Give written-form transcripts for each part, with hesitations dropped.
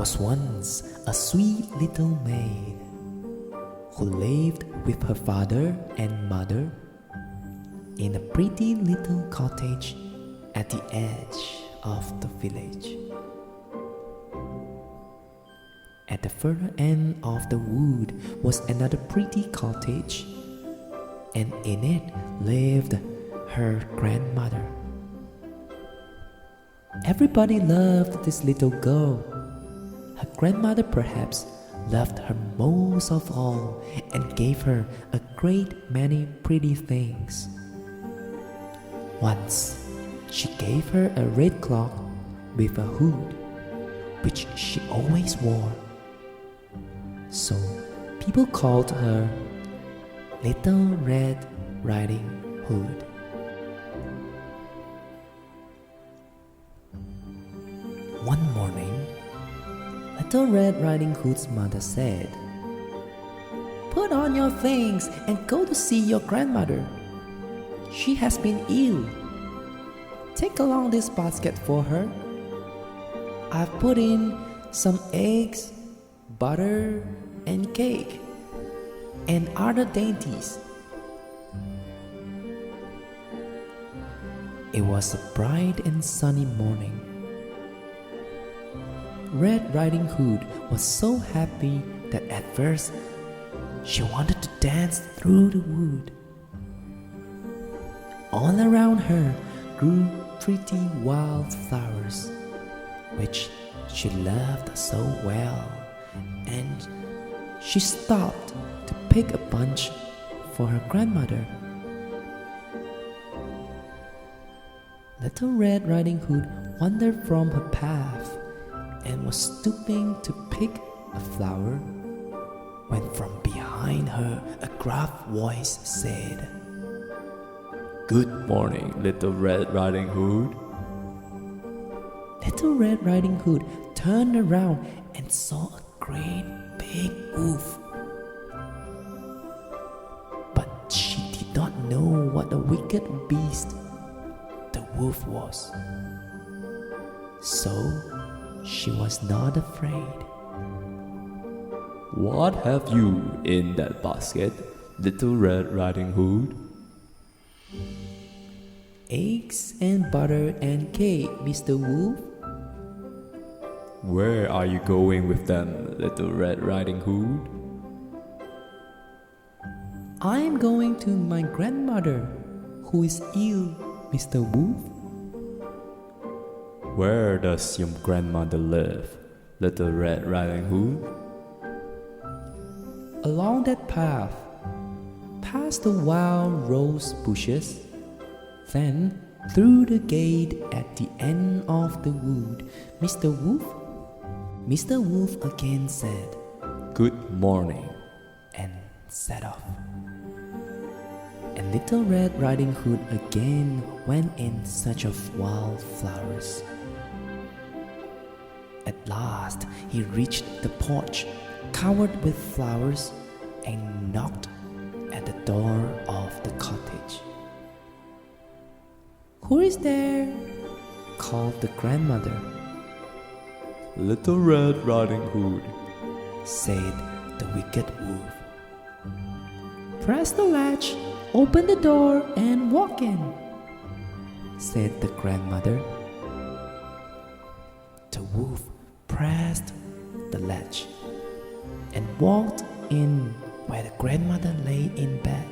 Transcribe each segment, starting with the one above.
was once a sweet little maid who lived with her father and mother in a pretty little cottage at the edge of the village. At the further end of the wood was another pretty cottage, and in it lived her grandmother. Everybody loved this little girl. Her grandmother perhaps loved her most of all and gave her a great many pretty things. Once, she gave her a red cloak with a hood, which she always wore. So people called her Little Red Riding Hood. One morning, Little Red Riding Hood's mother said, "Put on your things and go to see your grandmother. She has been ill. Take along this basket for her. I've put in some eggs, butter, and cake, and other dainties." It was a bright and sunny morning. Red Riding Hood was so happy that at first she wanted to dance through the wood. All around her grew pretty wild flowers, which she loved so well, and she stopped to pick a bunch for her grandmother. Little Red Riding Hood wandered from her path and was stooping to pick a flower when from behind her a gruff voice said, "Good morning, Little Red Riding Hood." Little Red Riding Hood turned around and saw a great big wolf. But she did not know what a wicked beast the wolf was. So she was not afraid. "What have you in that basket, Little Red Riding Hood?" "Eggs and butter and cake, Mr. Wolf." "Where are you going with them, Little Red Riding Hood?" "I am going to my grandmother, who is ill, Mr. Wolf." "Where does your grandmother live, Little Red Riding Hood?" "Along that path, past the wild rose bushes, then through the gate at the end of the wood, Mr. Wolf." Mr. Wolf again said, "Good morning," and set off. And Little Red Riding Hood again went in search of wild flowers. At last he reached the porch covered with flowers and knocked at the door of the cottage. "Who is there?" called the grandmother. "Little Red Riding Hood," said the wicked wolf. "Press the latch, open the door, and walk in," said the grandmother. The wolf pressed the latch and walked in where the grandmother lay in bed,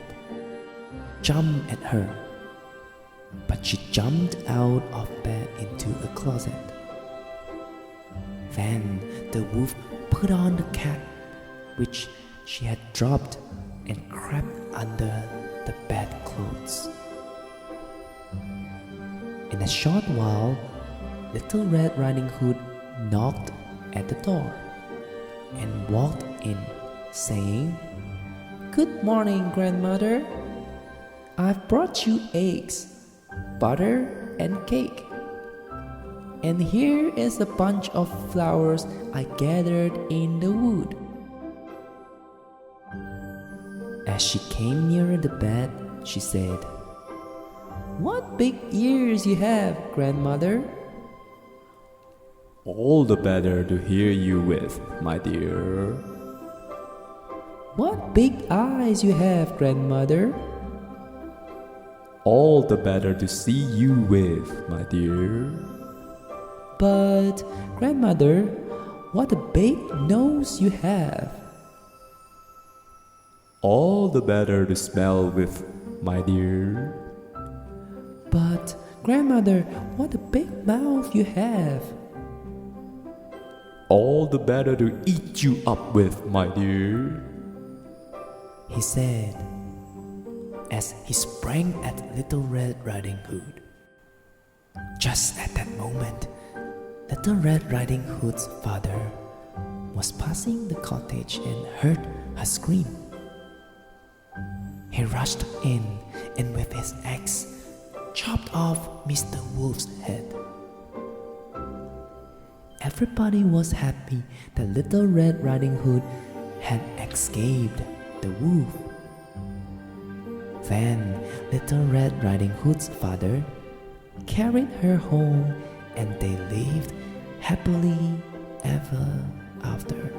jumped at her, but she jumped out of bed into a closet. Then the wolf put on the cap which she had dropped and crept under the bedclothes. In a short while, Little Red Riding Hood knocked at the door and walked in, saying, "Good morning, grandmother. I've brought you eggs, butter, and cake. And here is a bunch of flowers I gathered in the wood." As she came nearer the bed, she said, "What big ears you have, grandmother." All the better to hear you with, my dear. What big eyes you have, grandmother. All the better to see you with, my dear. But, grandmother, what a big nose you have. All the better to smell with, my dear. But, grandmother, what a big mouth you have. All the better to eat you up with, my dear. He said, as he sprang at Little Red Riding Hood. Just at that moment, Little Red Riding Hood's father was passing the cottage and heard her scream. He rushed in and with his axe chopped off Mr. Wolf's head. Everybody was happy that Little Red Riding Hood had escaped the wolf. Then Little Red Riding Hood's father carried her home and they lived happily ever after.